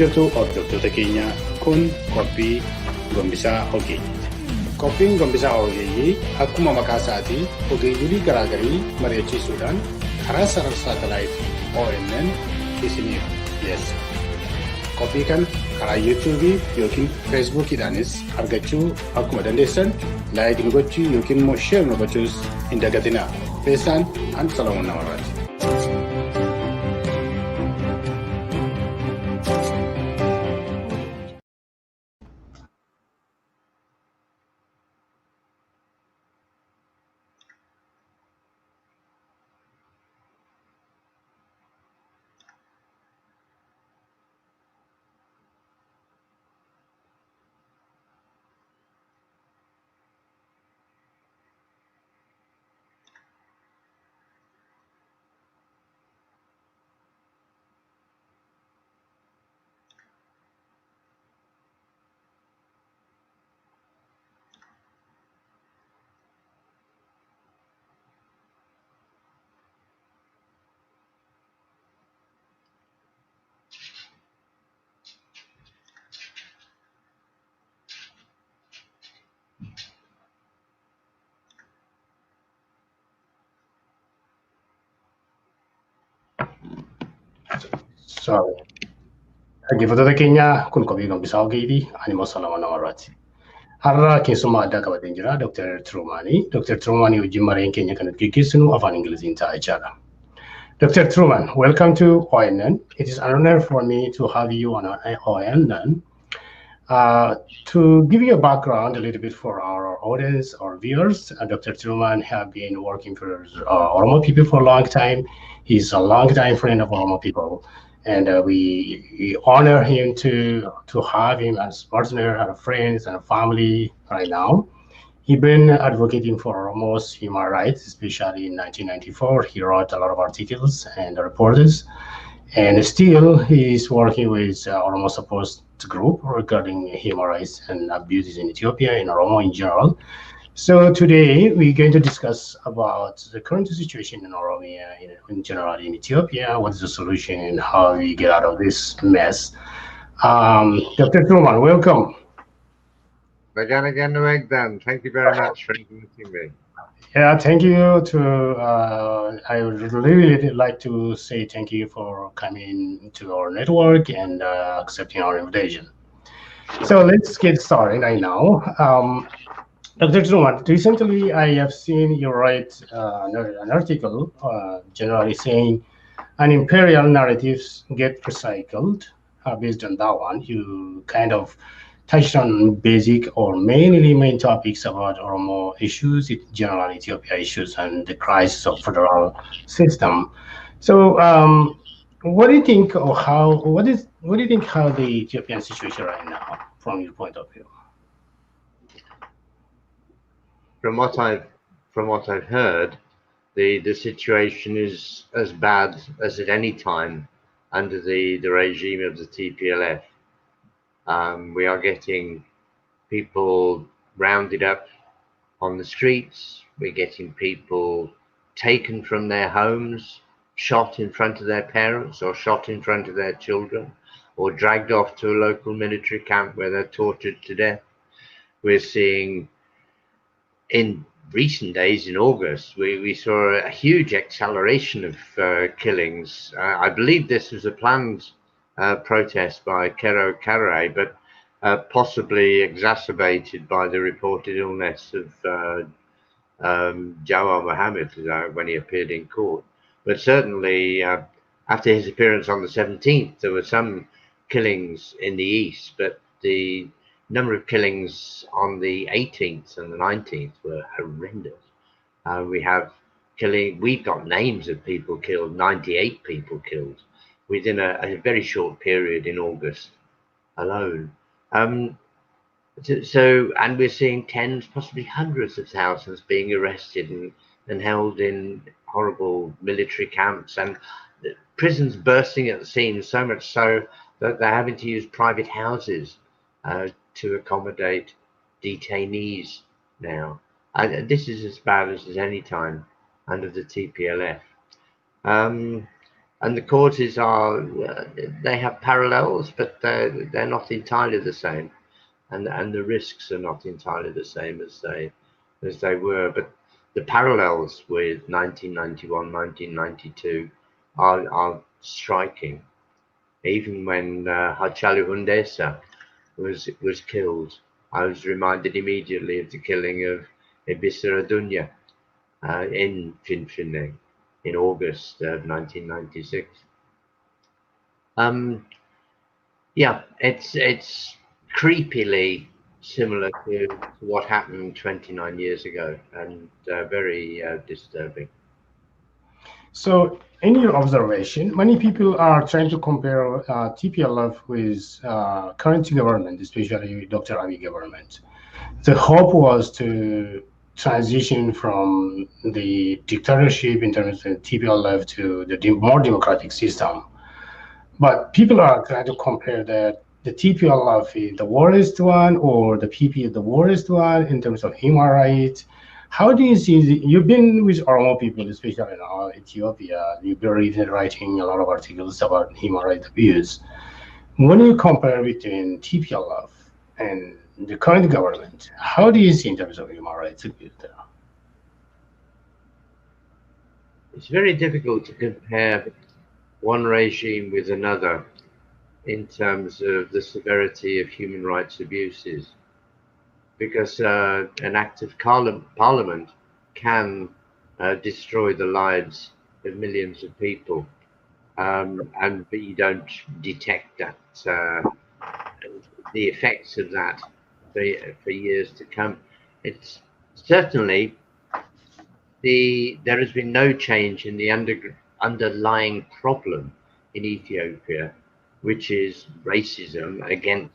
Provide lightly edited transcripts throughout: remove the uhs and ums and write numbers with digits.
jirtu hordoftoota keenya kun qophii gombisaa ogeeyyiiti. Qophiin gombisaa ogeeyyii akkuma maqaa isaatii ogeeyyiin garaagarii mari'achiisuudhaan karaa sarara saatalaayitii ONN isiniif dhiyeessa. Qophii kan karaa yuutuubii yookiin feesbuukiidhaanis argachuu akkuma dandeessan laayikii gochuu yookiin immoo sheer gochuus hin dagatinaa. Feesaan an Salamuun Namarraati. Dhaggeeffattoota keenya kun qophii gombisaa ogeeyyii ani immoo Salamuun Namarraati. Har'a keessummaa addaa qabatee jira Dr. Truman. Dr. Truman wajjin mareen keenya kan gaggeessinu afaan Ingiliziin ta'a jechaadha. Dr. Truman, welcome to ONN. It is an honor for me to have you on ONN. To give you a background a little bit for our audience, our viewers, Dr. Truman have been working for Oromo People for a long time. He's a long-time friend of Oromo People, and we honor him to have him as partner, and friends, and family right now. He's been advocating for Oromo's human rights, especially in 1994. He wrote a lot of articles and reports, and still he's working with Oromo Support Group regarding human rights and abuses in Ethiopia and Oromo in general. So today we're going to discuss about the current situation in Oromia in general in Ethiopia. What is the solution and how we get out of this mess? Dr. Truman, welcome. Again, thank you very much for inviting me. Yeah, thank you. I would really like to say thank you for coming to our network and accepting our invitation. So let's get started right now. Dr. Truman, recently I have seen you write an article generally saying an imperial narratives get recycled. Based on that one, you kind of touched on basic or mainly main topics about Oromo issues, general Ethiopia issues, and the crisis of federal system. So, what do you think, or what do you think how the Ethiopian situation right now, from your point of view? From what I've heard, the situation is as bad as at any time under the regime of the TPLF. We are getting people rounded up on the streets. We're getting people taken from their homes, shot in front of their parents or shot in front of their children, or dragged off to a local military camp where they're tortured to death. We're seeing in recent days, in August, we saw a huge acceleration of killings. I believe this was a planned protest by Kero Karare, but possibly exacerbated by the reported illness of Jawar Mohammed when he appeared in court. But certainly after his appearance on the 17th, there were some killings in the east, but the number of killings on the 18th and the 19th were horrendous. We've got names of people killed, 98 people killed within a very short period in August alone. And we're seeing tens, possibly hundreds of thousands being arrested and held in horrible military camps, and prisons bursting at the seams, so much so that they're having to use private houses to accommodate detainees now. This is as bad as any time under the TPLF. and the causes are they have parallels, but they're not entirely the same, and the risks are not entirely the same as they were. But the parallels with 1991, 1992 are striking. Even when Hachalu Hundessa was killed, I was reminded immediately of the killing of Ebisa Adunya in Finfinne in August of 1996. Yeah, it's creepily similar to what happened 29 years ago, and very disturbing. So, in your observation, many people are trying to compare TPLF with current government, especially Dr. Abiy government. The hope was to transition from the dictatorship in terms of TPLF to the more democratic system. But people are trying to compare that the TPLF is the worst one or the PP is the worst one in terms of human rights. How do you see you've been with Oromo people, especially in Ethiopia, you've been reading and writing a lot of articles about human rights abuse. When you compare between TPLF and the current government, how do you see in terms of human rights abuse there? It's very difficult to compare one regime with another in terms of the severity of human rights abuses, because an act of parliament can destroy the lives of millions of people, but you don't detect that the effects of that for years to come. It's certainly there has been no change in the underlying problem in Ethiopia, which is racism against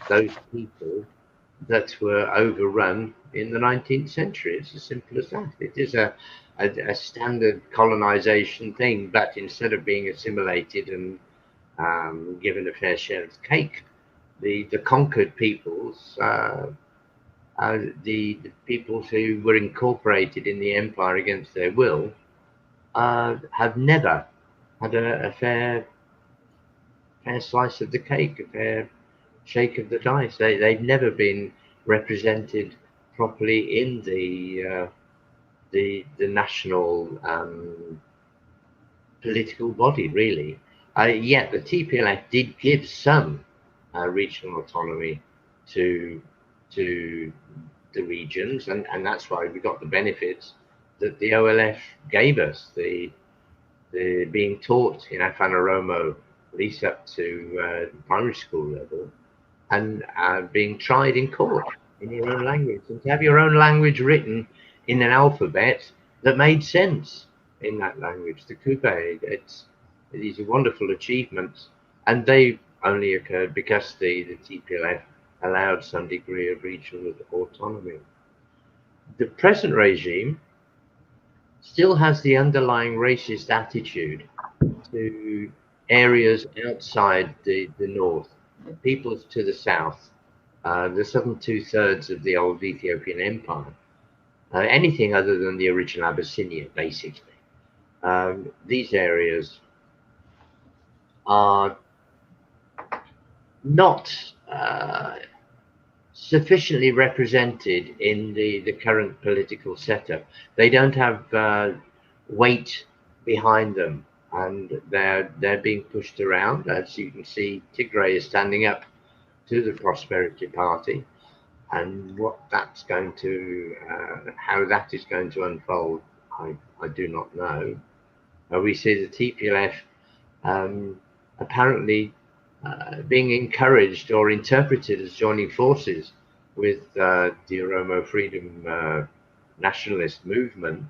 those people that were overrun in the 19th century. It's as simple as that. It is a standard colonization thing, but instead of being assimilated and given a fair share of the cake, the conquered peoples, the peoples who were incorporated in the empire against their will, have never had a fair slice of the cake, a fair shake of the dice. They've never been represented properly in the national political body, really. Yet the TPLF did give some regional autonomy to the regions, and that's why we got the benefits that the OLF gave us. The being taught in Afan Oromo, at least up to primary school level, and being tried in court in your own language, and to have your own language written in an alphabet that made sense in that language, the Kube. These are wonderful achievements, and they only occurred because the TPLF allowed some degree of regional autonomy. The present regime still has the underlying racist attitude to areas outside the north, peoples to the south, the southern 2/3 of the old Ethiopian Empire, anything other than the original Abyssinia, basically. These areas are not sufficiently represented in the current political setup. They don't have weight behind them, and they're being pushed around. As you can see, Tigray is standing up to the Prosperity Party, and what that's going to, how that is going to unfold, I do not know. We see the TPLF apparently being encouraged or interpreted as joining forces with the Oromo Freedom Nationalist movement,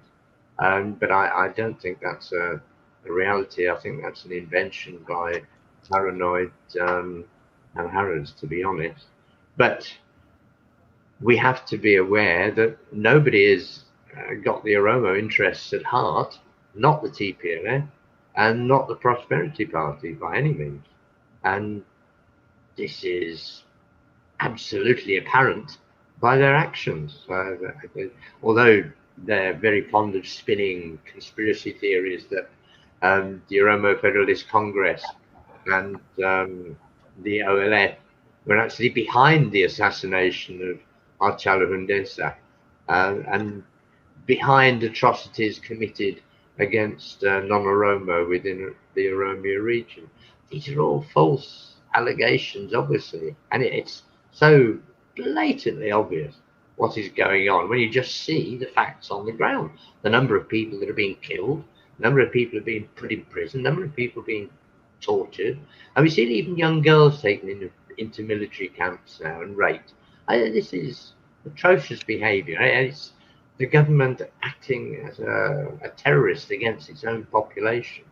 but I don't think that's a reality. I think that's an invention by paranoid Amharians, to be honest. But we have to be aware that nobody has got the Oromo interests at heart, not the TPLF and not the Prosperity Party by any means. And this is absolutely apparent by their actions. Although they're very fond of spinning conspiracy theories that the Oromo Federalist Congress and the OLF were actually behind the assassination of Hachalu Hundessa and behind atrocities committed against non-Oromo within the Oromia region. These are all false allegations, obviously, and it's so blatantly obvious what is going on when you just see the facts on the ground. The number of people that are being killed, the number of people are being put in prison, the number of people being tortured, and we see even young girls taken into military camps now and raped. This is atrocious behaviour. It's the government acting as a terrorist against its own population.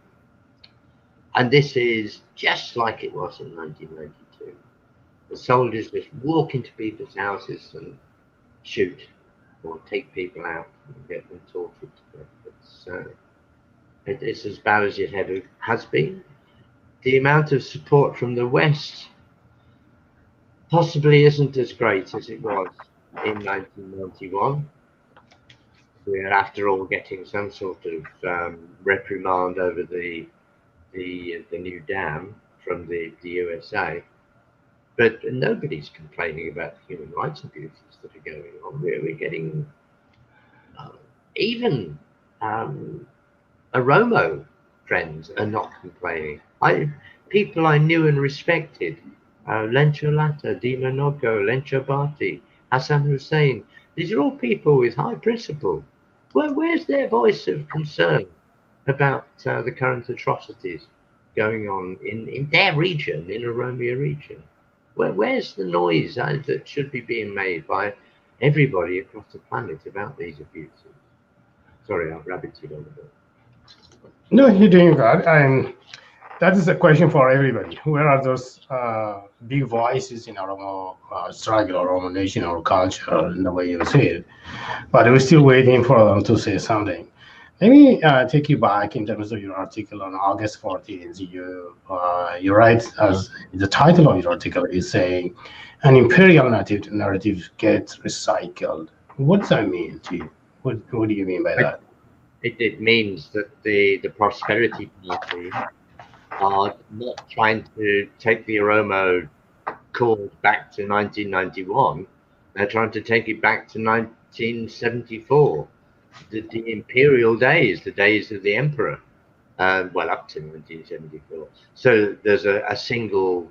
And this is just like it was in 1992. The soldiers just walk into people's houses and shoot or take people out and get them tortured to death. It's as bad as it ever has been. The amount of support from the West possibly isn't as great as it was in 1991. We're, after all, getting some sort of reprimand over the new dam from the USA, but nobody's complaining about the human rights abuses that are going on. We're getting even Oromo friends are not complaining. People I knew and respected, Lencho Lata, Dima Nogo, Lencho Bhati, Hassan Hussein. These are all people with high principle. Where's their voice of concern about the current atrocities going on in their region, in Oromia region? Where's the noise that should be being made by everybody across the planet about these abuses? Sorry, I've rabbited on a bit. No, you're doing good. And that is a question for everybody. Where are those big voices in Oromo struggle, Oromo nation, or culture, in the way you say it? But we're still waiting for them to say something. Let me take you back in terms of your article on August 14th. You write, as the title of your article is saying, an imperial narrative gets recycled. What does that mean to you? What do you mean by that? It means that the Prosperity Party are not trying to take the Oromo cause back to 1991. They're trying to take it back to 1974, the imperial days, the days of the emperor. Well, up to 1974. So there's a single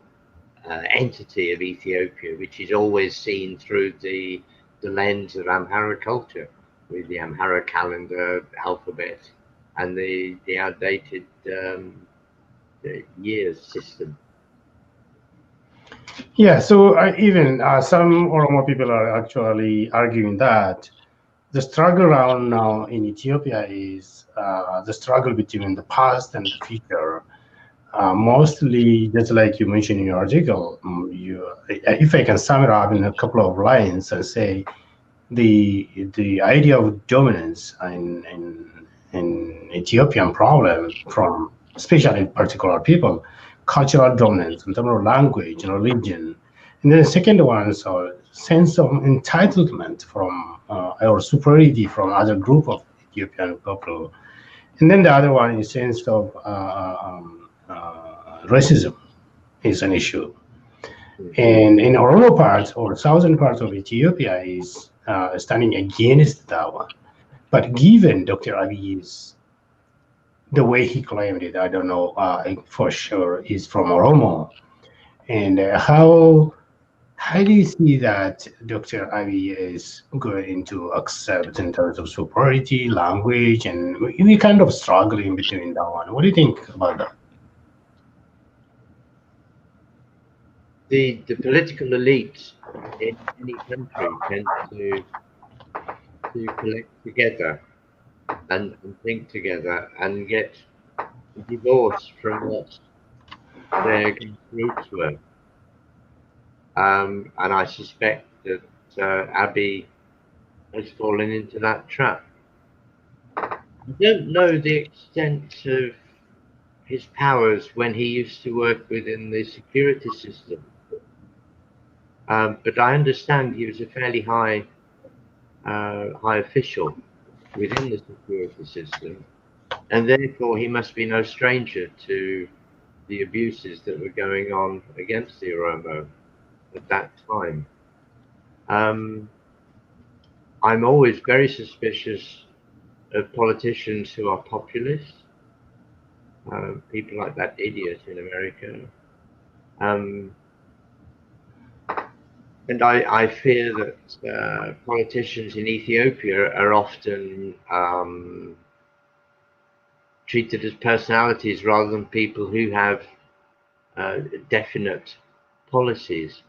entity of Ethiopia, which is always seen through the lens of Amhara culture, with the Amhara calendar, alphabet, and the outdated years system. Yeah, so even some Oromo people are actually arguing that the struggle around now in Ethiopia is the struggle between the past and the future. Mostly, just like you mentioned in your article, if I can sum it up in a couple of lines and say, the idea of dominance in Ethiopian problem from especially particular people, cultural dominance in terms of language and religion, and then the second one is a sense of entitlement from or superiority from other group of Ethiopian people, and then the other one is sense of racism is an issue. And in Oromo part or southern part of Ethiopia is standing against that one. But given Dr. Abiy's the way he claimed it, I don't know for sure he's from Oromo. And how do you see that Dr. Abiy is going to accept in terms of superiority, language, and we kind of struggling between that one. What do you think about that? The political elite in any country tend to collect together and think together and get divorced from what their roots were. And I suspect that Abiy has fallen into that trap. I don't know the extent of his powers when he used to work within the security system. But I understand he was a fairly high official within the security system, and therefore he must be no stranger to the abuses that were going on against the Oromo at that time. I'm always very suspicious of politicians who are populists, people like that idiot in America. And I fear that politicians in Ethiopia are often treated as personalities rather than people who have definite policies.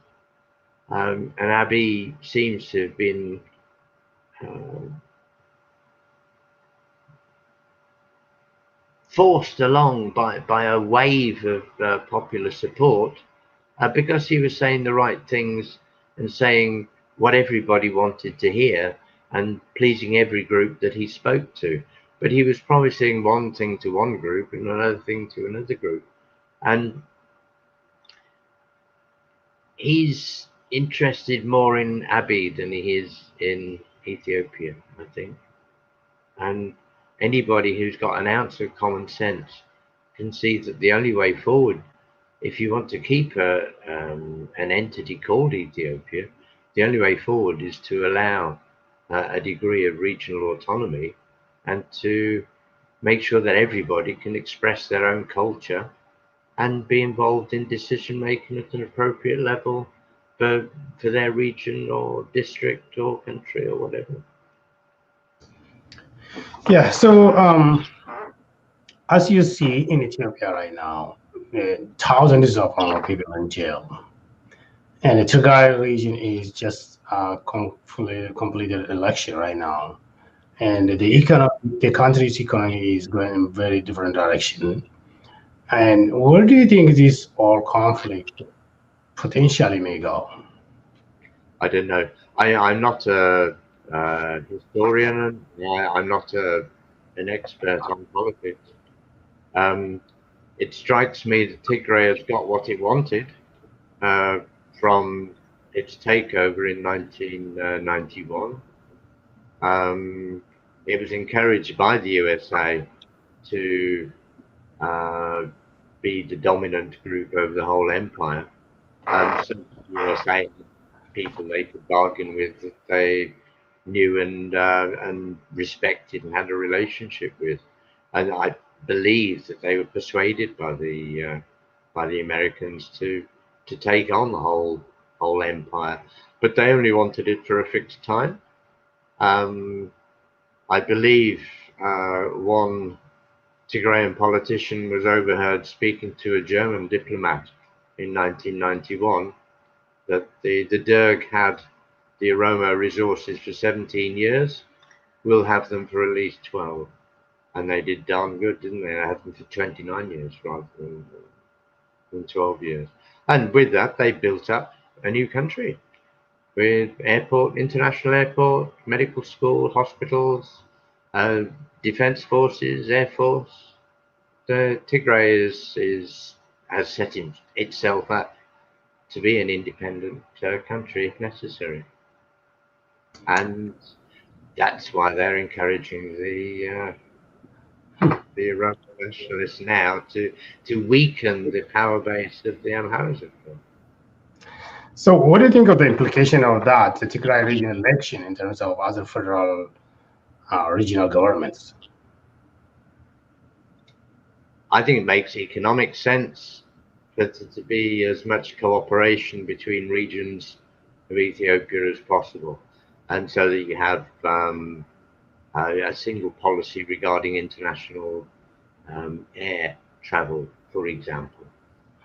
And Abiy seems to have been forced along by a wave of popular support because he was saying the right things and saying what everybody wanted to hear and pleasing every group that he spoke to. But he was promising one thing to one group and another thing to another group. And he's interested more in Abiy than he is in Ethiopia, I think. And anybody who's got an ounce of common sense can see that the only way forward, if you want to keep an entity called Ethiopia, the only way forward is to allow a degree of regional autonomy and to make sure that everybody can express their own culture and be involved in decision making at an appropriate level for their region or district or country or whatever. Yeah, so as you see in Ethiopia right now, thousands of people in jail. And the Tigray region is just completed election right now. And the country's economy is going in very different direction. And where do you think this all conflict potentially may go? I don't know. I'm not a historian. I'm not an expert on politics. It strikes me that Tigray has got what it wanted from its takeover in 1991. It was encouraged by the USA to be the dominant group over the whole empire. So the USA people they could bargain with, that they knew and respected and had a relationship with, and I believe that they were persuaded by the Americans to take on the whole empire, but they only wanted it for a fixed time. I believe one Tigrayan politician was overheard speaking to a German diplomat in 1991 that the Derg had the Oromo resources for 17 years. We'll have them for at least 12. And they did darn good, didn't they? They had them for 29 years rather than 12 years. And with that, they built up a new country with airport, international airport, medical school, hospitals, defense forces, air force. The Tigray has set itself up to be an independent country if necessary, and that's why they're encouraging the Oromo nationalists now to weaken the power base of the Amharas. So, what do you think of the implication of that, the Tigray region election, in terms of other federal regional governments? I think it makes economic sense for there to be as much cooperation between regions of Ethiopia as possible, and so that you have a single policy regarding international air travel, for example.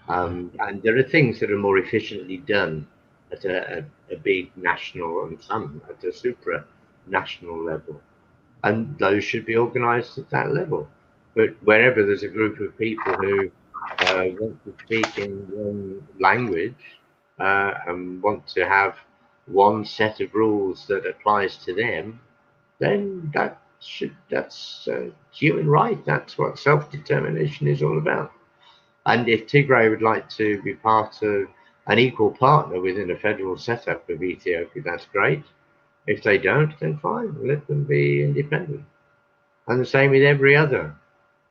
And there are things that are more efficiently done at a big national and some at a supranational level, and those should be organized at that level. But wherever there's a group of people who want to speak in one language and want to have one set of rules that applies to them, then that's human right. That's what self-determination is all about. And if Tigray would like to be part of an equal partner within a federal setup of Ethiopia, that's great. If they don't, then fine, let them be independent. And the same with every other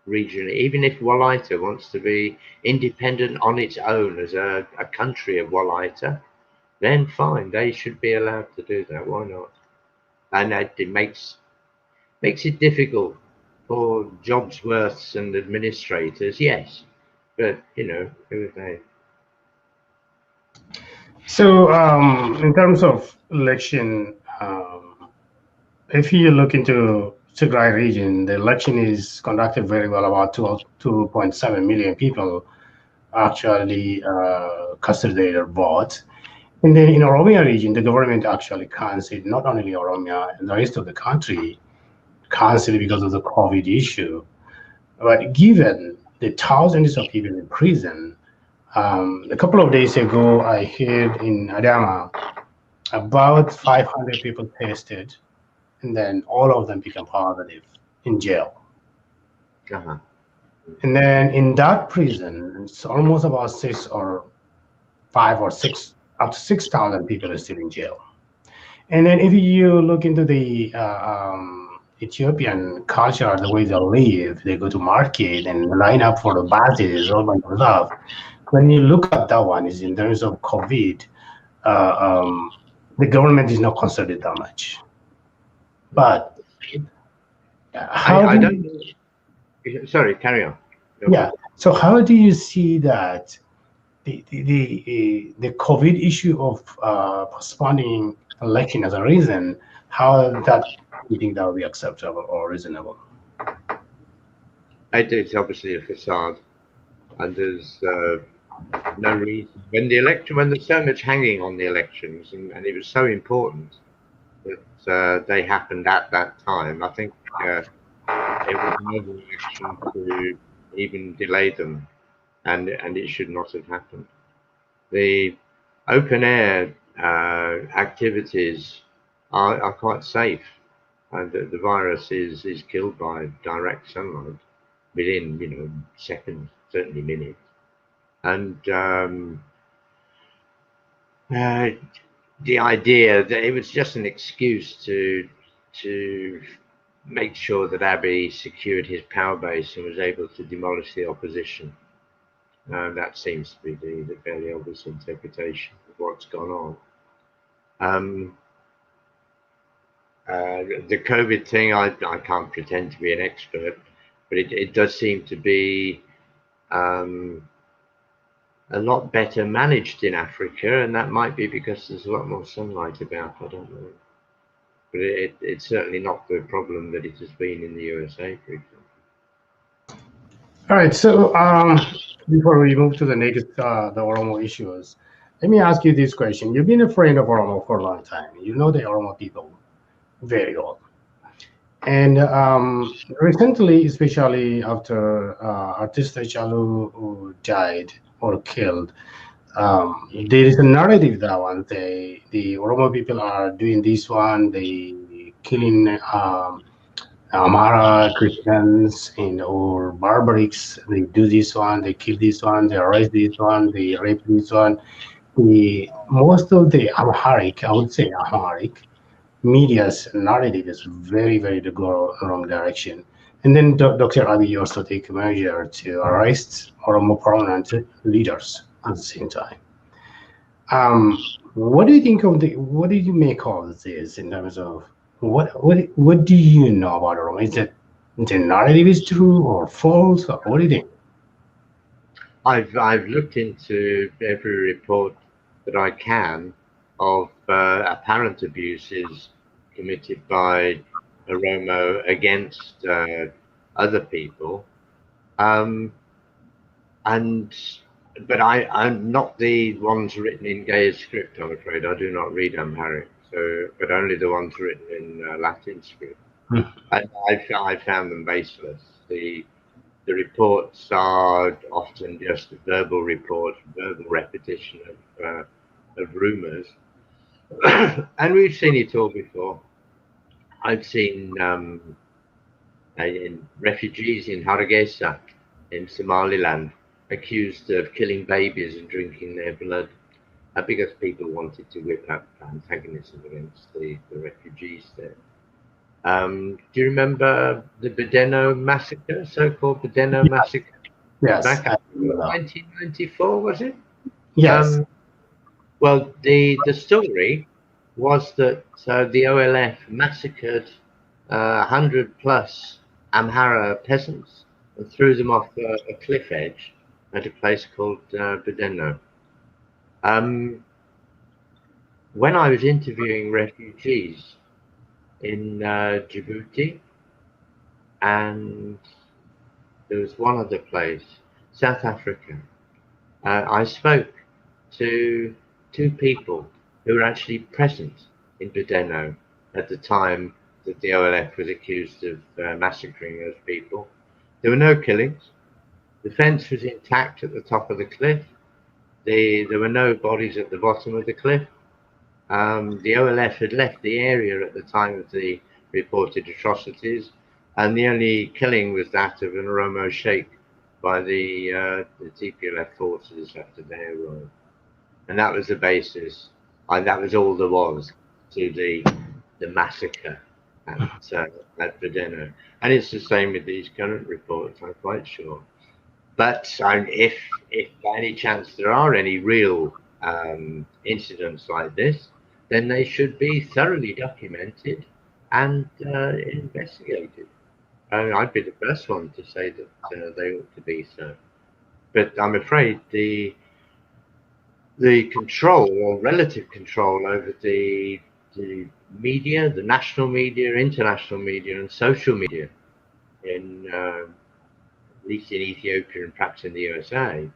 region. Even if Walaita wants to be independent on its own as a country of Walaita, then fine, they should be allowed to do that. Why not? And it makes it difficult for jobs worths and administrators, yes, but who are they? So, in terms of election, if you look into Tigray region, the election is conducted very well. About 2.7 million people actually casted their votes. And then in Oromia region, the government actually canceled not only Oromia, the rest of the country canceled because of the COVID issue. But given the thousands of people in prison, a couple of days ago, I heard in Adama about 500 people tested, and then all of them become positive in jail. Uh-huh. And then in that prison, it's almost about 5 or 6, up to 6,000 people are still in jail. And then if you look into the Ethiopian culture, the way they live, they go to market and line up for the buses, all bunch of stuff. When you look at that one, is in terms of COVID, uh, um, the government is not considered that much. But how I do don't. you, Sorry, carry on. yeah? So how do you see that the COVID issue of postponing election as a reason? How that you think that would be acceptable or reasonable? It's obviously a facade, and there's no reason. When there's so much hanging on the elections, and it was so important that they happened at that time, I think it was an overreaction to even delay them, and it should not have happened. The open air activities are quite safe, and the virus is killed by direct sunlight within seconds, certainly minutes. And uh, the idea that it was just an excuse to make sure that Abiy secured his power base and was able to demolish the opposition. That seems to be the fairly obvious interpretation of what's gone on. The COVID thing, I can't pretend to be an expert, but it does seem to be a lot better managed in Africa, and that might be because there's a lot more sunlight about. I don't know, but it's certainly not the problem that it has been in the USA, for example. All right. So before we move to the next, the Oromo issues, let me ask you this question. You've been a friend of Oromo for a long time. You know the Oromo people very well. And recently, especially after artist Chalu who died or killed, there is a narrative that one the Oromo people are doing this one, they killing Amhara Christians and or barbarics. They do this one, they kill this one, they arrest this one, they rape this one. The most of the Amharic, I would say Amharic media's narrative is very, very to go wrong direction. And then Dr. Abiy also take a measure to arrest or more prominent leaders at the same time. What do you think of what do you make of this in terms of what do you know about Oromo? Is it the narrative is true or false, or what do you think? I've looked into every report that I can of apparent abuses committed by Oromo against other people, um, and but I'm not the ones written in Gaia's script. I'm afraid I do not read Amharic, so but only the ones written in Latin script. And I found them baseless. The reports are often just verbal reports, verbal repetition of rumours, and we've seen it all before. I've seen refugees in Hargeisa in Somaliland accused of killing babies and drinking their blood because people wanted to whip up antagonism against the refugees there. Do you remember the Badeno massacre, so-called Badeno Yeah. massacre, Yes, back I in remember that. 1994, was it? Yes. Um, well, the story was that the OLF massacred 100 plus Amhara peasants and threw them off a cliff edge at a place called Badeno. Um, when I was interviewing refugees in Djibouti, and there was one other place, South Africa, I spoke to two people who were actually present in Badeno at the time that the OLF was accused of massacring those people. There were no killings. The fence was intact at the top of the cliff. There were no bodies at the bottom of the cliff. The OLF had left the area at the time of the reported atrocities, and the only killing was that of an Oromo sheikh by the TPLF forces after their arrival. And that was the basis, and that was all there was to the massacre at at Verdeno. And it's the same with these current reports, I'm quite sure. But if by any chance there are any real incidents like this, then they should be thoroughly documented and investigated. I'd be the first one to say that they ought to be so. But I'm afraid the control or relative control over the media, the national media, international media, and social media in at least in Ethiopia and perhaps in the USA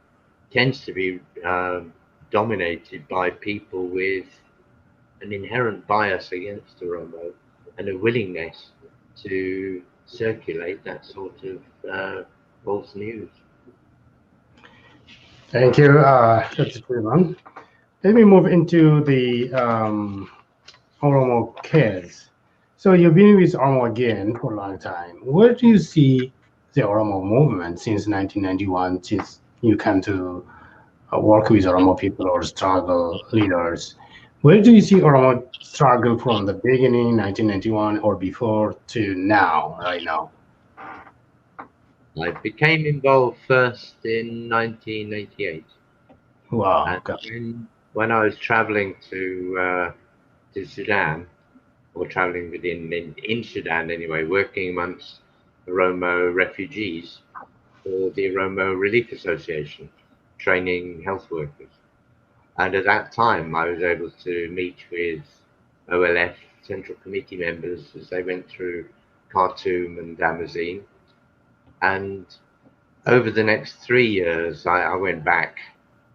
tends to be dominated by people with an inherent bias against the Oromo and a willingness to circulate that sort of false news. Thank you, Dr. Freeman. Let me move into the Oromo case. So you've been with Oromo again for a long time. Where do you see the Oromo movement since 1991, since you came to work with Oromo people or struggle leaders? Where do you see Oromo struggle from the beginning, 1991 or before, to now, right now? I became involved first in 1988, Wow. and when I was traveling to Sudan, or traveling in Sudan anyway, working amongst Oromo refugees for the Oromo Relief Association, training health workers. And at that time, I was able to meet with OLF Central Committee members as they went through Khartoum and Damazine. And over the next 3 years, I went back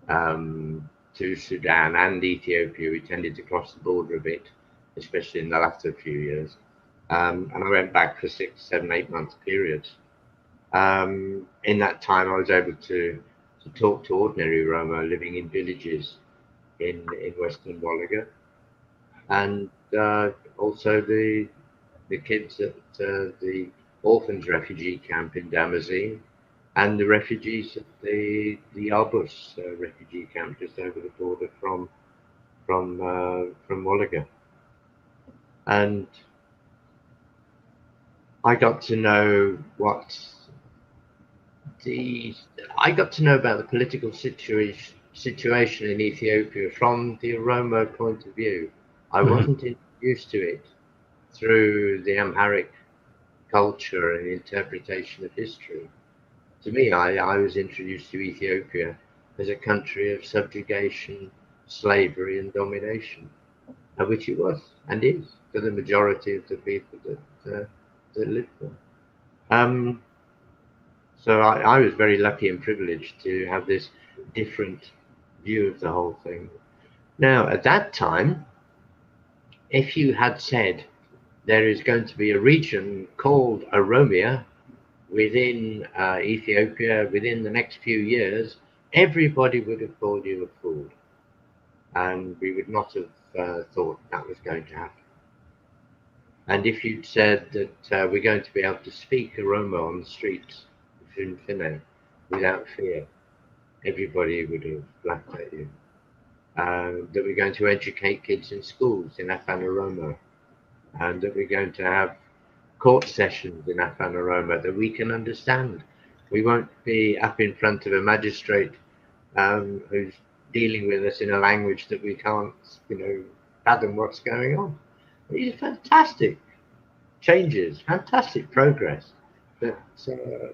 to Sudan and Ethiopia. We tended to cross the border a bit, especially in the latter few years. And I went back for 6, 7, 8 month periods. In that time, I was able to talk to ordinary Oromo living in villages in Western Wolaga, and also the kids at the orphans refugee camp in Damazine, and the refugees at the Arbus refugee camp just over the border from Wolaga. And I got to know the I got to know about the political situation in Ethiopia from the Oromo point of view. I Mhm. wasn't introduced to it through the Amharic culture and interpretation of history. To me, I was introduced to Ethiopia as a country of subjugation, slavery, and domination, which it was and is for the majority of the people that live there. Um, so I was very lucky and privileged to have this different view of the whole thing. Now, at that time, if you had said there is going to be a region called Oromia within Ethiopia within the next few years, everybody would have called you a fool, and we would not have thought that was going to happen. And if you'd said that we're going to be able to speak Oromo on the streets of Finfine without fear, everybody would have laughed at you. That we're going to educate kids in schools in Afan Oromo, and that we're going to have court sessions in Afan Oromo that we can understand. We won't be up in front of a magistrate who's dealing with us in a language that we can't, fathom what's going on. These are fantastic changes, fantastic progress that the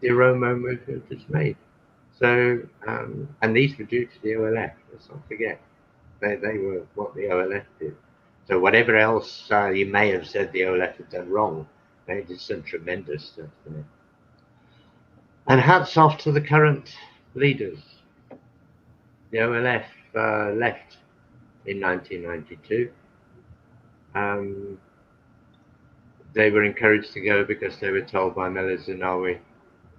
Oromo movement has made. So, and these were due to the OLF, let's not forget. They were what the OLF did. So whatever else you may have said the OLF had done wrong, they did some tremendous stuff there. And hats off to the current leaders. The OLF left in 1992. They were encouraged to go because they were told by Meles Zenawi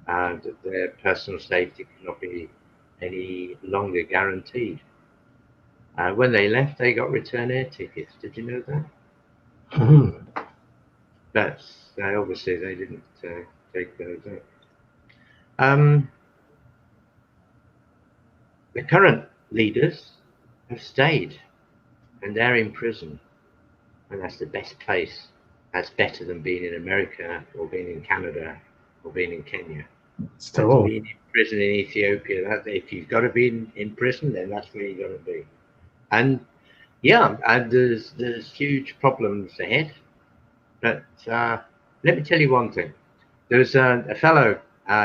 that their personal safety could not be any longer guaranteed. When they left, they got return air tickets. Did you know that? Mm-hmm. But obviously they didn't take those up. The current leaders have stayed, and they're in prison, and that's the best place. That's better than being in America or being in Canada or being in Kenya. It's true. Being in prison in Ethiopia, if you've got to be in prison, then that's where you've got to be. And yeah, and there's huge problems ahead. But let me tell you one thing. There was a fellow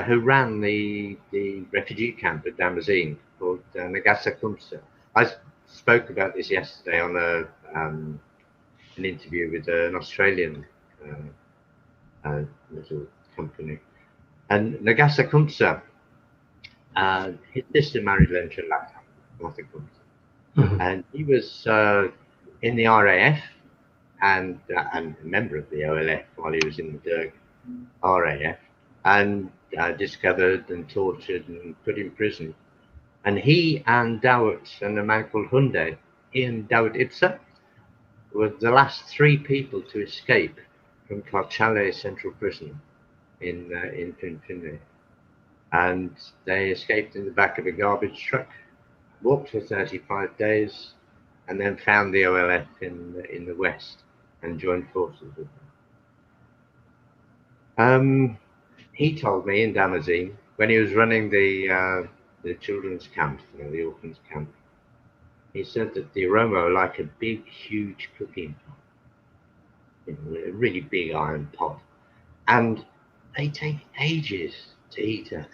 who ran the refugee camp at Damazine called Nagasa Kumsa. I spoke about this yesterday on an interview with an Australian little company. And Nagasa Kumsa, his sister married Lencha Lata Kumsa. Mm-hmm. And he was in the RAF and a member of the OLF while he was in the Derg RAF, and discovered and tortured and put in prison. And he and Dawit and a man called Hunde, he and Dawit Ibsa, were the last three people to escape from Karchale Central Prison in Finfinne. And they escaped in the back of a garbage truck, walked for 35 days, and then found the OLF in the west and joined forces with them. He told me in Damazine, when he was running the children's camp, the orphans camp, he said that the Oromo are like a big, huge cooking pot, a really big iron pot, and they take ages to eat it.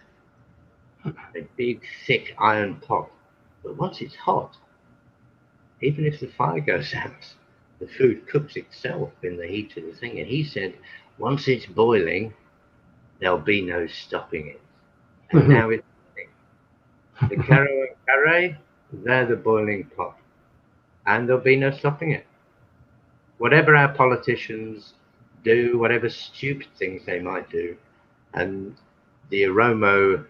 A big, thick iron pot, but once it's hot, even if the fire goes out, the food cooks itself in the heat of the thing. And he said, once it's boiling, there'll be no stopping it. And mm-hmm. Now it's the Karo and Kare, they're the boiling pot, and there'll be no stopping it. Whatever our politicians do, whatever stupid things they might do, and the Oromo,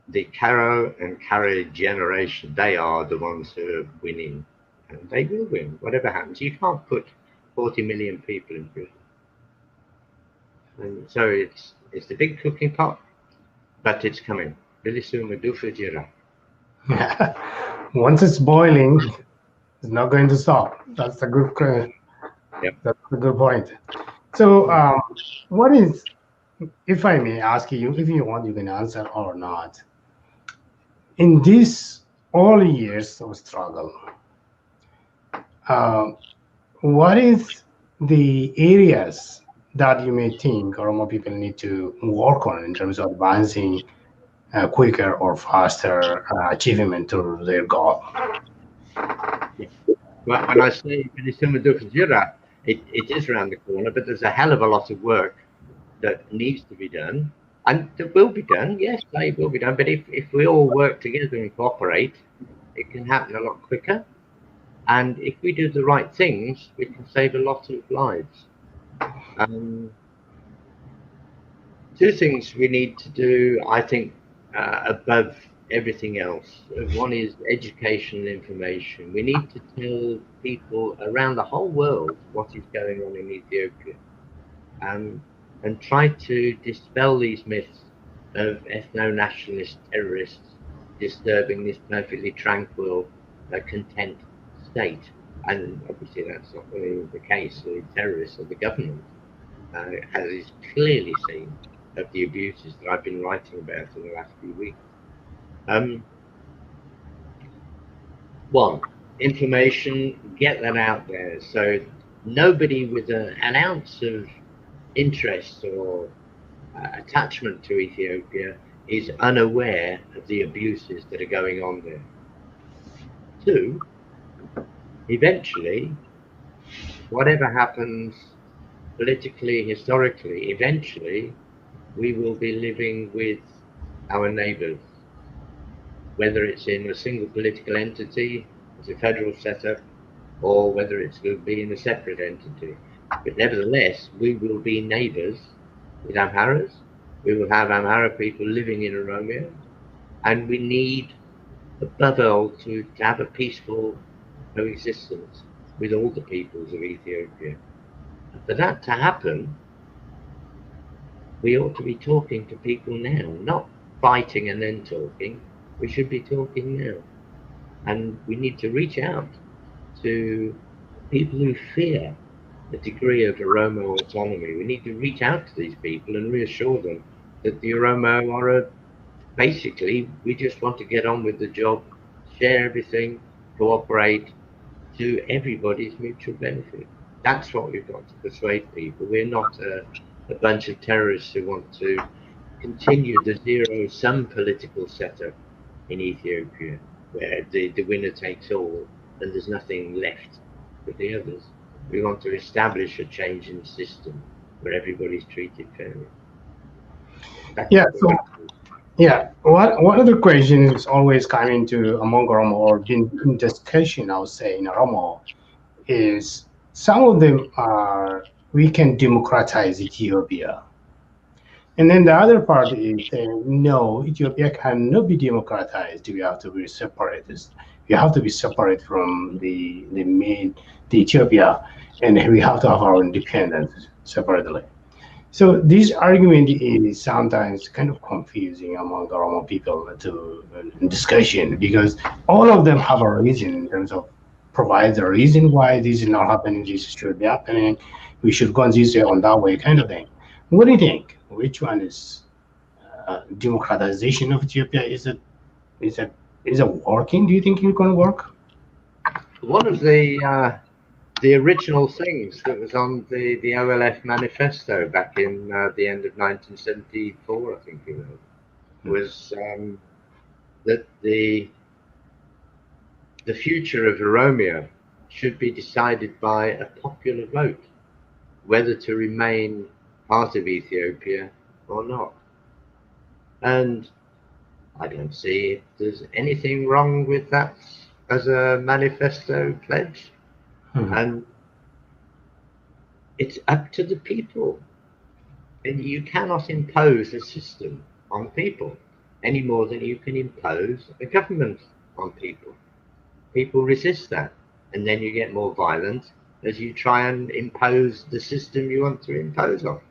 the Karo and Kare generation, they are the ones who are winning, and they will win, whatever happens. You can't put 40 million people in prison. And so it's the big cooking pot, but it's coming. Really soon we'll do Fujira. Once it's boiling, it's not going to stop. That's a good yep. That's a good point. So what is, if I may ask you, if you want, you can answer or not. In these all years of struggle, what is the areas that you may think Oromo people need to work on in terms of advancing quicker or faster achievement to their goal? Well, when I say it is around the corner, but there's a hell of a lot of work that needs to be done, and that will be done. Yes, they will be done. But if we all work together and cooperate, it can happen a lot quicker. And if we do the right things, we can save a lot of lives. Two things we need to do, I think, above everything else. One is education and information. We need to tell people around the whole world what is going on in Ethiopia, and try to dispel these myths of ethno-nationalist terrorists disturbing this perfectly tranquil, content state. And obviously that's not really the case. The terrorists or the government has clearly seen of the abuses that I've been writing about in the last few weeks. One, information, get that out there. So nobody with an ounce of interest or attachment to Ethiopia is unaware of the abuses that are going on there. Two, eventually, whatever happens politically, historically, eventually we will be living with our neighbours, whether it's in a single political entity, as a federal setup, or whether it's going to be in a separate entity. But nevertheless, we will be neighbours with Amharas. We will have Amhara people living in Oromia, and we need, above all, to have a peaceful coexistence with all the peoples of Ethiopia. And for that to happen, we ought to be talking to people now, not fighting and then talking. We should be talking now. And we need to reach out to people who fear the degree of Oromo autonomy. We need to reach out to these people and reassure them that the Oromo are basically, we just want to get on with the job, share everything, cooperate to everybody's mutual benefit. That's what we've got to persuade people. We're not a bunch of terrorists who want to continue the zero-sum political setup in Ethiopia, where the winner takes all and there's nothing left for the others. We want to establish a change in the system where everybody's treated fairly. Yeah. So yeah, one of the questions always coming to among Oromo or been in discussion, I would say, in Oromo is some of them are we can democratize Ethiopia. And then the other part is saying, no, Ethiopia cannot be democratized. We have to be separated. We have to be separate from the Ethiopia, and we have to have our independence separately. So this argument is sometimes kind of confusing among the Oromo people to discussion, because all of them have a reason in terms of provide the reason why this is not happening, this should be happening, we should go this way on that way kind of thing. What do you think? Which one is democratization of Ethiopia? Is it working? Do you think it's going to work? One of the original things that was on the OLF manifesto back in the end of 1974, I think was that the future of Oromia should be decided by a popular vote, whether to remain part of Ethiopia or not. And I don't see if there's anything wrong with that as a manifesto pledge. And it's up to the people. And you cannot impose a system on people any more than you can impose a government on people. People resist that, and then you get more violent as you try and impose the system you want to impose on.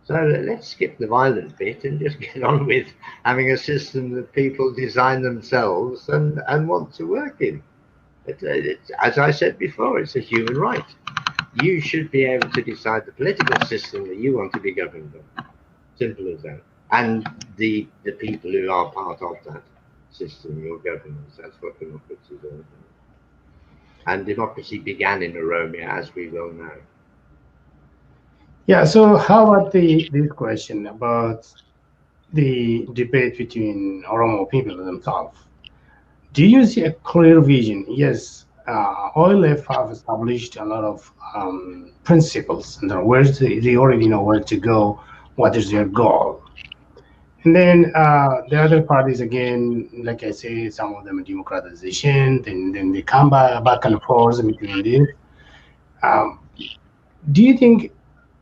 So let's skip the violent bit and just get on with having a system that people design themselves and want to work in. As I said before, it's a human right. You should be able to decide the political system that you want to be governed by. Simple as that. And the people who are part of that system, your governments, that's what democracy is all about. And democracy began in Oromia, as we well know. Yeah, so how about this question about the debate between Oromo people themselves? Do you see a clear vision? Yes, OLF have established a lot of principles, and they already know where to go, what is their goal. And then the other parties, again, like I say, some of them are democratization, then they come back and forth between this. Do you think,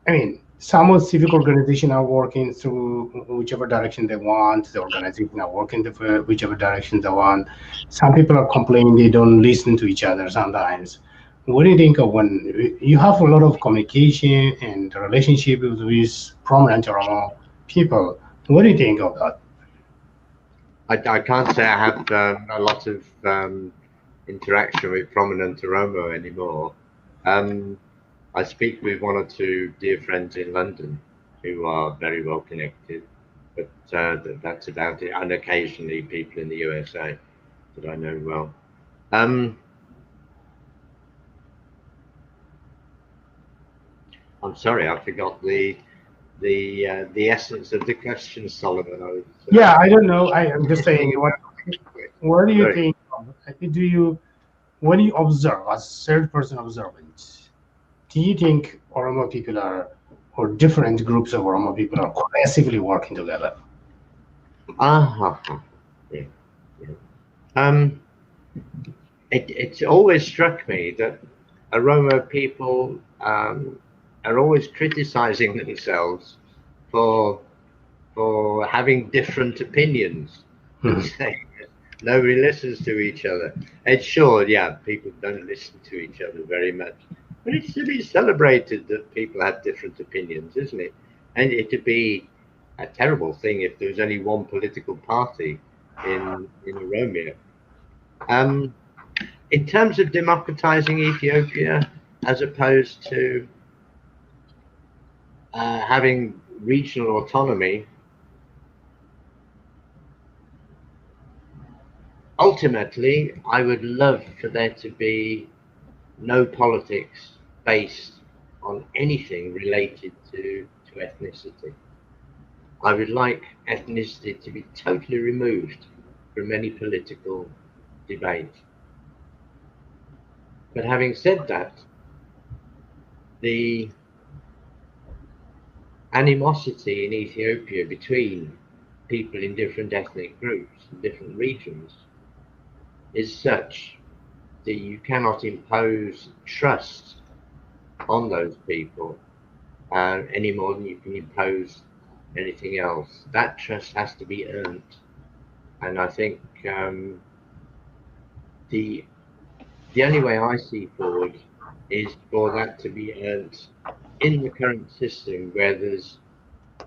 I mean, some of civic organizations are working through whichever direction they want. The organization are working whichever direction they want. Some people are complaining they don't listen to each other sometimes. What do you think of when you have a lot of communication and relationship with prominent Oromo people? What do you think of that? I can't say I have a lot of interaction with prominent Oromo anymore. I speak with one or two dear friends in London who are very well connected, but that's about it. And occasionally people in the USA that I know well. I'm sorry, I forgot the essence of the question, Solomon. Yeah, I don't know. I am just saying, what do you Sorry. think? When you observe as third person observant, do you think Oromo people are, or different groups of Oromo people are cohesively working together? Yeah, yeah. It's always struck me that Oromo people are always criticizing themselves for having different opinions and Mhm. saying that nobody listens to each other. And sure, yeah, people don't listen to each other very much, but it's to be celebrated that people have different opinions, isn't it? And it'd be a terrible thing if there was only one political party in Oromia. Um, in terms of democratizing Ethiopia, as opposed to having regional autonomy, ultimately, I would love for there to be no politics based on anything related to ethnicity. I would like ethnicity to be totally removed from any political debate. But having said that, the animosity in Ethiopia between people in different ethnic groups and different regions is such that you cannot impose trust on those people any more than you can impose anything else. That trust has to be earned, and I think the the only way I see forward is for that to be earned in the current system, where there's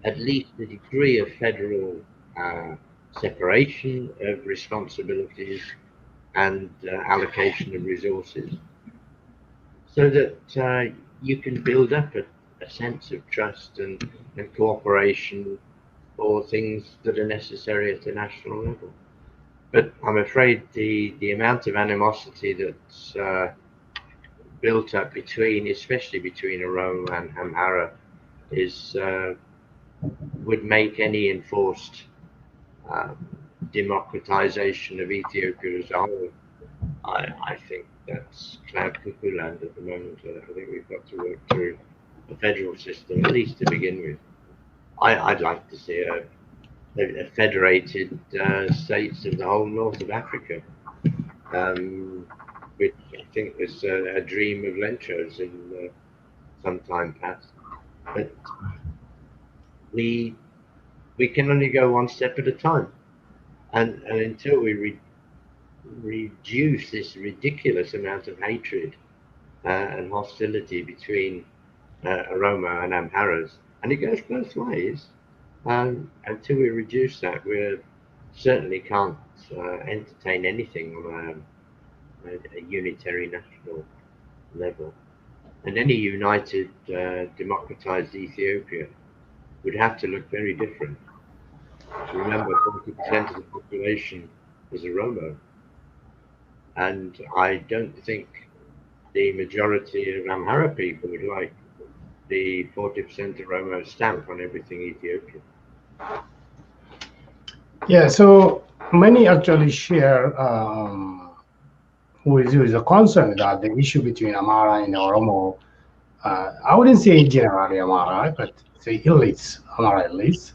at least a degree of federal uh, separation of responsibilities and allocation of resources, so that you can build up a sense of trust and cooperation for things that are necessary at the national level. But I'm afraid the amount of animosity that's built up between, especially between Oromo and Amhara, is would make any enforced um, democratization of Ethiopia as a whole. I think that's cloud cuckoo land at the moment. I think we've got to work through a federal system, at least to begin with. I'd like to see a federated states of the whole north of Africa, which I think was a dream of Lencho's in some time past. But we we can only go one step at a time, and until we reduce this ridiculous amount of hatred and hostility between Oromo and Amharas, and it goes both ways. Until we reduce that, we certainly can't entertain anything on a unitary national level. And any united, democratized Ethiopia would have to look very different. Remember, 40% of the population is Oromo, and I don't think the majority of Amhara people would like the 40% Oromo stamp on everything Ethiopian. Yeah, so many actually share with you is a concern that the issue between Amara and Oromo, I wouldn't say generally Amara, but say elites, Amara elites,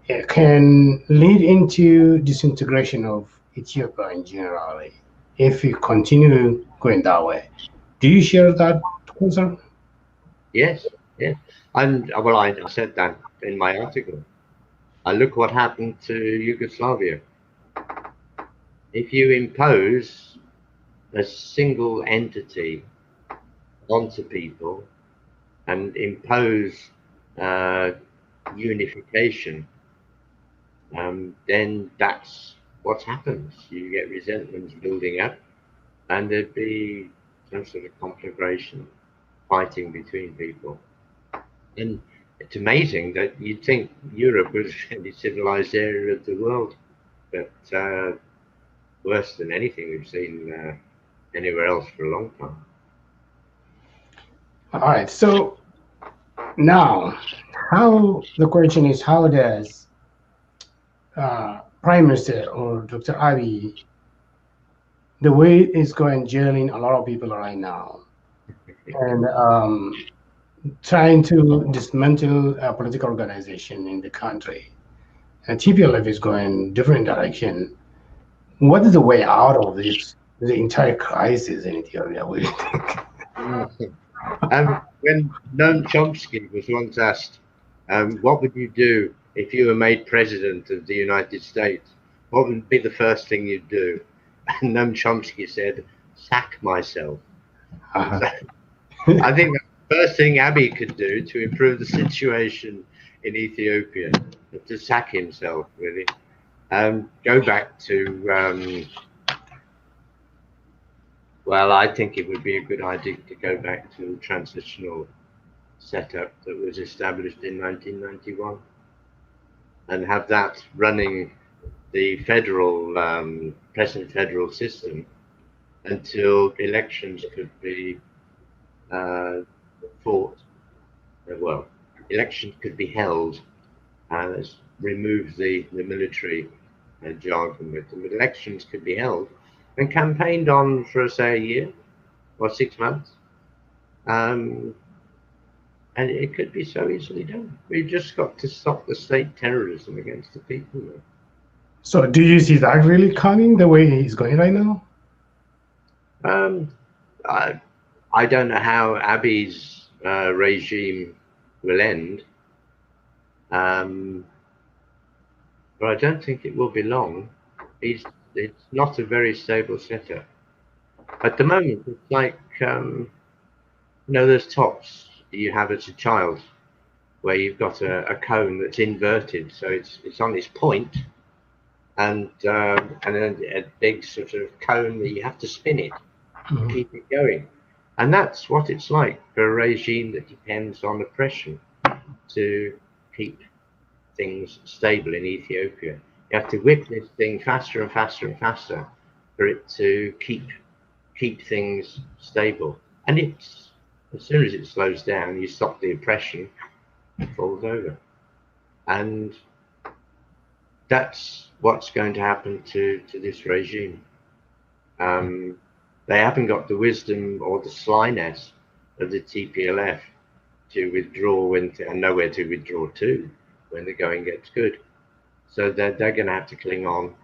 it can lead into disintegration of Ethiopia in generally if we continue going that way. Do you share that concern? Yes, yes. And well, I said that in my article. I look what happened to Yugoslavia. If you impose a single entity onto people and impose uh, unification, then that's what happens. You get resentments building up, and there'd be some sort of conflagration, fighting between people. And it's amazing that you'd think Europe was a fairly civilized area of the world, but worse than anything we've seen anywhere else for a long time. All right. So now, how the question is, how does Prime Minister or Dr. Abiy, the way it's going jailing a lot of people right now, and trying to dismantle a political organization in the country, and TPLF is going different direction. What is the way out of this, the entire crisis in Ethiopia? What do you think? When Noam Chomsky was once asked, what would you do if you were made president of the United States? What would be the first thing you'd do? And Noam Chomsky said, sack myself. Uh-huh. So, I think that's the first thing Abiy could do to improve the situation in Ethiopia, to sack himself, really. Go back to, well, I think it would be a good idea to go back to the transitional setup that was established in 1991 and have that running the federal, present federal system until elections could be fought. Well, elections could be held. Let's remove the military jargon with them. But elections could be held and campaigned on for, say, a year or 6 months. And it could be so easily done. We've just got to stop the state terrorism against the people. So, do you see that really coming the way he's going right now? I don't know how Abiy's regime will end, but I don't think it will be long. It's not a very stable setup. At the moment, it's like, those tops you have as a child, where you've got a cone that's inverted, so it's on its point, and then a big sort of cone that you have to spin it to keep it going. And that's what it's like for a regime that depends on oppression to keep things stable in Ethiopia. You have to whip this thing faster and faster and faster for it to keep things stable. And it's, as soon as it slows down, you stop the oppression, it falls over. And that's what's going to happen to this regime. They haven't got the wisdom or the slyness of the TPLF to withdraw and nowhere to withdraw to when the going gets good. So they're going to have to cling on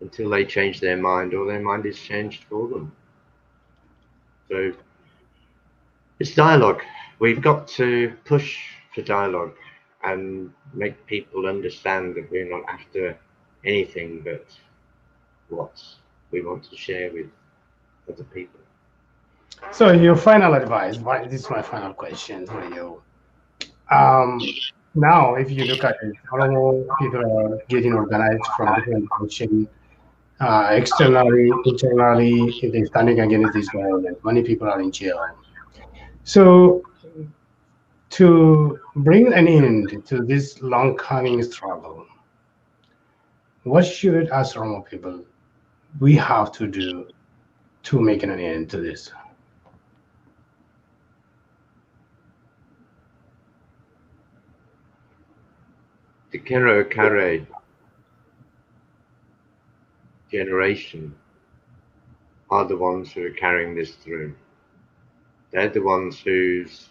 until they change their mind or their mind is changed for them. So it's dialogue. We've got to push for dialogue and make people understand that we're not after anything but what we want to share with other people. So, your final advice, this is my final question for you. Now, if you look at it, Oromo people are getting organized from different directions, externally, internally, they're standing against this government. Many people are in jail. So, to bring an end to this long coming struggle, what should us Oromo people we have to do to make an end to this? The Kero Kare generation are the ones who are carrying this through. They're the ones whose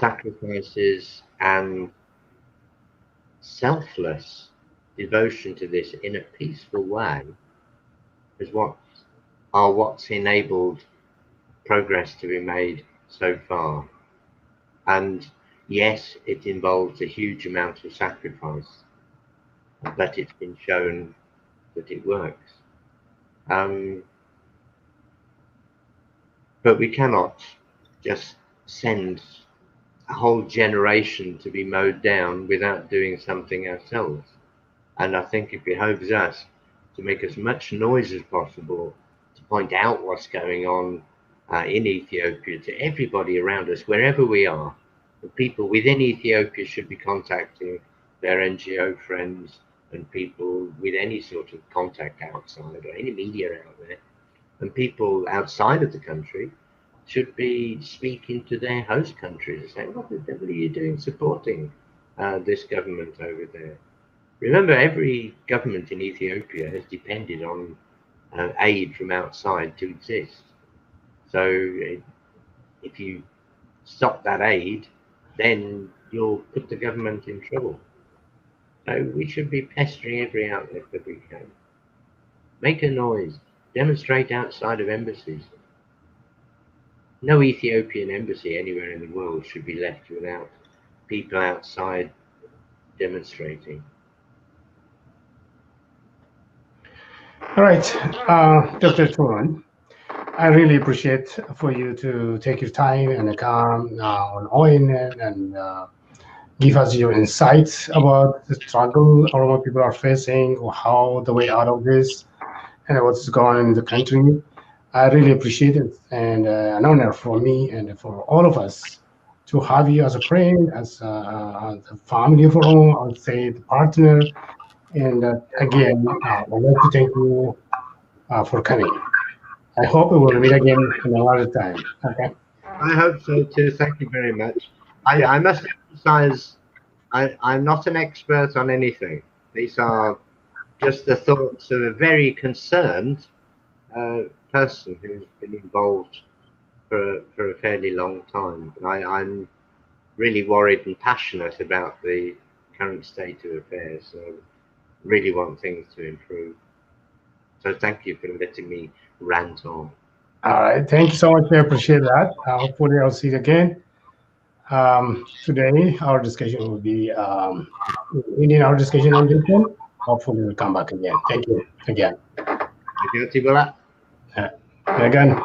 sacrifices and selfless devotion to this in a peaceful way is what's enabled progress to be made so far. And yes, it involves a huge amount of sacrifice, but it's been shown that it works. But we cannot just send a whole generation to be mowed down without doing something ourselves. And I think it behoves us to make as much noise as possible, to point out what's going on in Ethiopia to everybody around us, wherever we are. The people within Ethiopia should be contacting their NGO friends and people with any sort of contact outside or any media out there. And people outside of the country should be speaking to their host countries and saying, what the devil are you doing supporting this government over there? Remember, every government in Ethiopia has depended on aid from outside to exist. So if you stop that aid, then you'll put the government in trouble. So we should be pestering every outlet that we can. Make a noise. Demonstrate outside of embassies. No Ethiopian embassy anywhere in the world should be left without people outside demonstrating. All right, Dr. Turan, I really appreciate for you to take your time and come on OIN and give us your insights about the struggle Oromo people are facing, or how the way out of this, and what's going on in the country. I really appreciate it, and an honor for me and for all of us to have you as a friend, as a family of Oromo, I would say the partner. And again, I'd like to thank you for coming. I hope we will meet again in another time. Okay. I hope so too. Thank you very much. Yeah. I must emphasize, I'm not an expert on anything. These are just the thoughts of a very concerned person who's been involved for a fairly long time. I'm really worried and passionate about the current state of affairs. So really want things to improve. So thank you for letting me rant on. All right. Thank you so much. I appreciate that. Hopefully, I'll see you again. Today, our discussion will be ending our discussion on this one. Hopefully, we'll come back again. Thank you again. Hati-hati pula. Again.